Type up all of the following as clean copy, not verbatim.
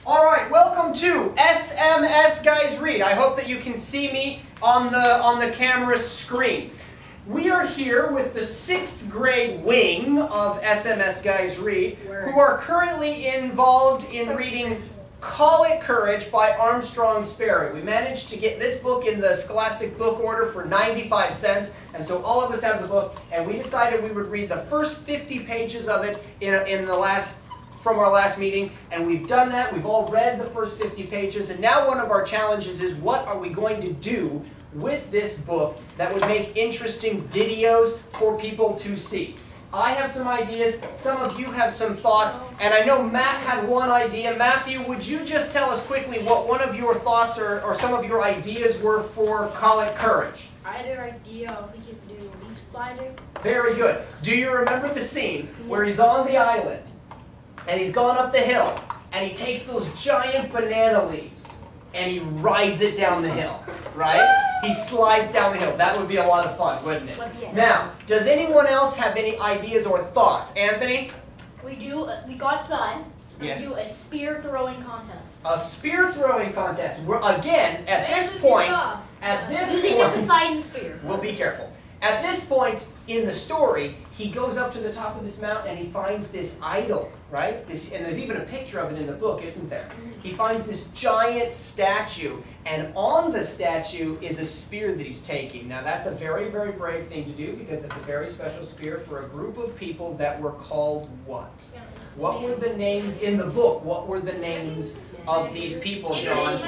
All right, welcome to SMS Guys Read. I hope that you can see me on the camera screen. We are here with the 6th grade wing of SMS Guys Read, who are currently involved in reading Call It Courage by Armstrong Sperry. We managed to get this book in the Scholastic Book Order for 95 cents, and so all of us have the book, and we decided we would read the first 50 pages of it from our last meeting, and we've done that. We've all read the first 50 pages, and now one of our challenges is what are we going to do with this book that would make interesting videos for people to see. I have some ideas, some of you have some thoughts, and I know Matt had one idea. Matthew, would you just tell us quickly what one of your thoughts or some of your ideas were for Call It Courage? I had an idea if we could do leaf sliding. Very good. Do you remember the scene where he's on the island, and he's gone up the hill, and he takes those giant banana leaves, and he rides it down the hill, right? He slides down the hill. That would be a lot of fun, wouldn't it? Now, does anyone else have any ideas or thoughts? Anthony? We got sun. Yes. We do a spear throwing contest. A spear throwing contest. Again, at this point, Poseidon spear. We'll be careful. At this point in the story, he goes up to the top of this mountain and he finds this idol, right? And there's even a picture of it in the book, isn't there? He finds this giant statue, and on the statue is a spear that he's taking. Now that's a very, very brave thing to do because it's a very special spear for a group of people that were called what? What were the names in the book? What were the names of these people, John?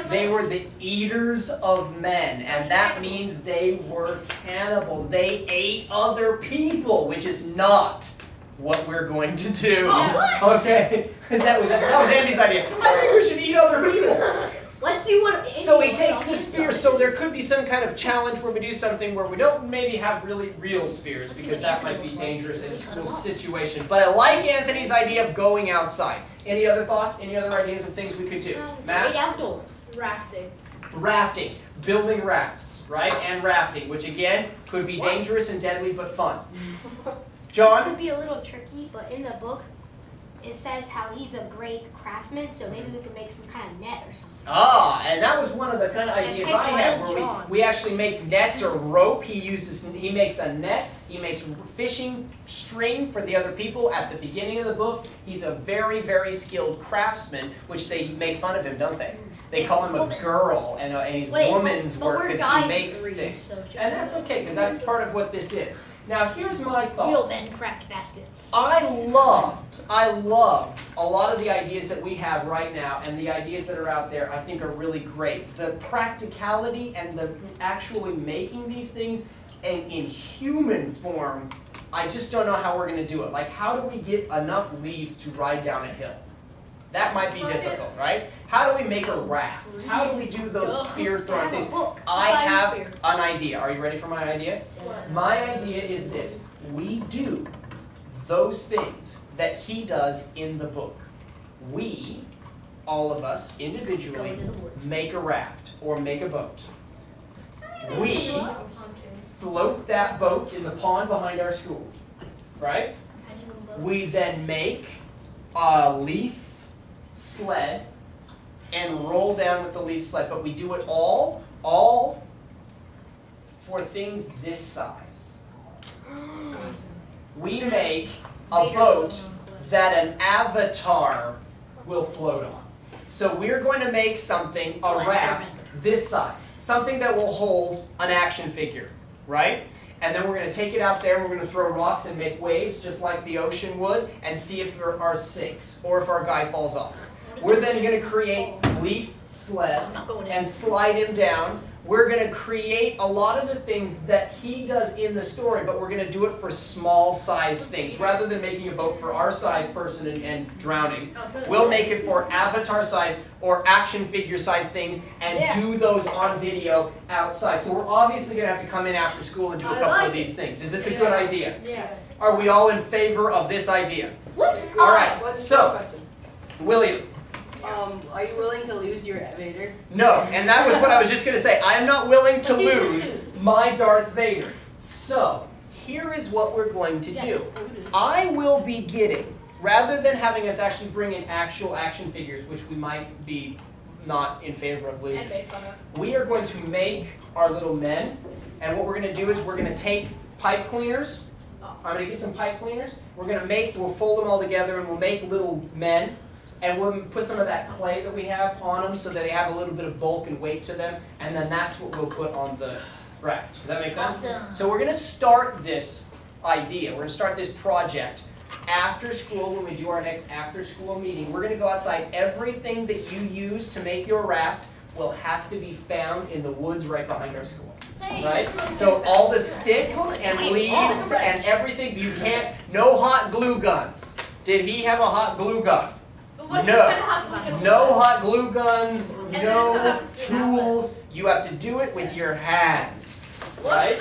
They were the eaters of men, and that means they were cannibals. They ate other people, which is not what we're going to do. Okay, that was Andy's idea. I think we should eat other people. Let's see what. So he takes the spear. So there could be some kind of challenge where we do something where we don't maybe have really real spears because that might be dangerous in a school situation. But I like Anthony's idea of going outside. Any other thoughts? Any other ideas of things we could do? Matt? Outdoor. Rafting. Rafting. Building rafts, right? And rafting, which again could be dangerous and deadly but fun. John? This could be a little tricky, but in the book, it says how he's a great craftsman, so maybe we could make some kind of net or something. Ah, and that was one of the kind of ideas I had, where we actually make nets or rope. He makes a net, he makes fishing string for the other people at the beginning of the book. He's a very, very skilled craftsman, which they make fun of him, don't they? They call him a girl, and he's woman's work because he makes things. And that's okay, because that's part of what this is. Now here's my thought. We'll then craft baskets. I loved a lot of the ideas that we have right now, and the ideas that are out there I think are really great. The practicality and the actually making these things in human form, I just don't know how we're going to do it. Like, how do we get enough leaves to ride down a hill? That might be difficult, right? How do we make a raft? How do we do those spear throwing things? I have an idea. Are you ready for my idea? My idea is this. We do those things that he does in the book. We, all of us, individually, make a raft or make a boat. We float that boat in the pond behind our school, right? We then make a leaf sled and roll down with the leaf sled, but we do it all for things this size. We make a boat that an avatar will float on. So we're going to make something, a raft, this size, something that will hold an action figure, right? And then we're going to take it out there and we're going to throw rocks and make waves just like the ocean would and see if our sinks or if our guy falls off. We're then going to create leaf sleds and slide him down. We're going to create a lot of the things that he does in the story, but we're going to do it for small-sized things. Rather than making a boat for our size person and drowning, we'll make it for avatar-size or action figure-size things and do those on video outside. So we're obviously going to have to come in after school and do a couple of these things. Is this a good idea? Yeah. Are we all in favor of this idea? What? All right, so, William. Are you willing to lose your Vader? No, and that was what I was just going to say. I am not willing to lose my Darth Vader. So, here is what we're going to do. I will be getting rather than having us actually bring in actual action figures, which we might be not in favor of losing, And made fun of. we are going to make our little men, and what we're going to do is we're going to take pipe cleaners. I'm going to get some pipe cleaners. We'll fold them all together and we'll make little men, and we'll put some of that clay that we have on them so that they have a little bit of bulk and weight to them, and then that's what we'll put on the raft. Does that make sense? Awesome. So we're going to start this idea, we're going to start this project after school when we do our next after school meeting. We're going to go outside. Everything that you use to make your raft will have to be found in the woods right behind our school. Right? So all the sticks and leaves and everything, you can't, no hot glue guns. Did he have a hot glue gun? No. No hot glue guns, no tools. You have to do it with your hands. Right?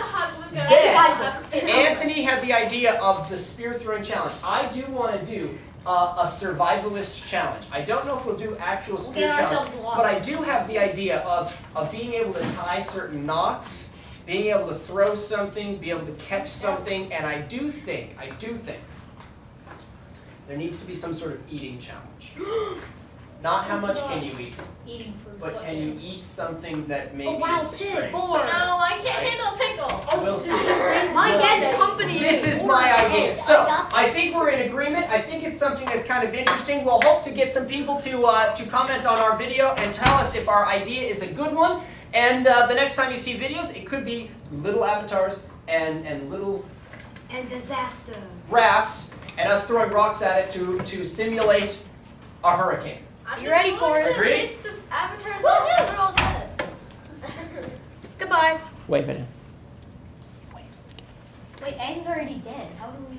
Then, Anthony had the idea of the spear throwing challenge. I do want to do a survivalist challenge. I don't know if we'll do actual spear challenge, but I do have the idea of being able to tie certain knots, being able to throw something, be able to catch something, and I do think there needs to be some sort of eating challenge. Not how much can you eat, Eating fruit. but can you eat something that maybe wow, is strange. No, I can't handle a pickle. We'll see. My We'll dad's see. company. This is my idea. So I think we're in agreement. I think it's something that's kind of interesting. We'll hope to get some people to comment on our video and tell us if our idea is a good one. And the next time you see videos, it could be little avatars and little disaster. rafts and us throwing rocks at it to simulate a hurricane. You ready for it? Agreed? The avatars, they're all dead. Goodbye. Wait a minute. Wait, Aang's already dead. How do we?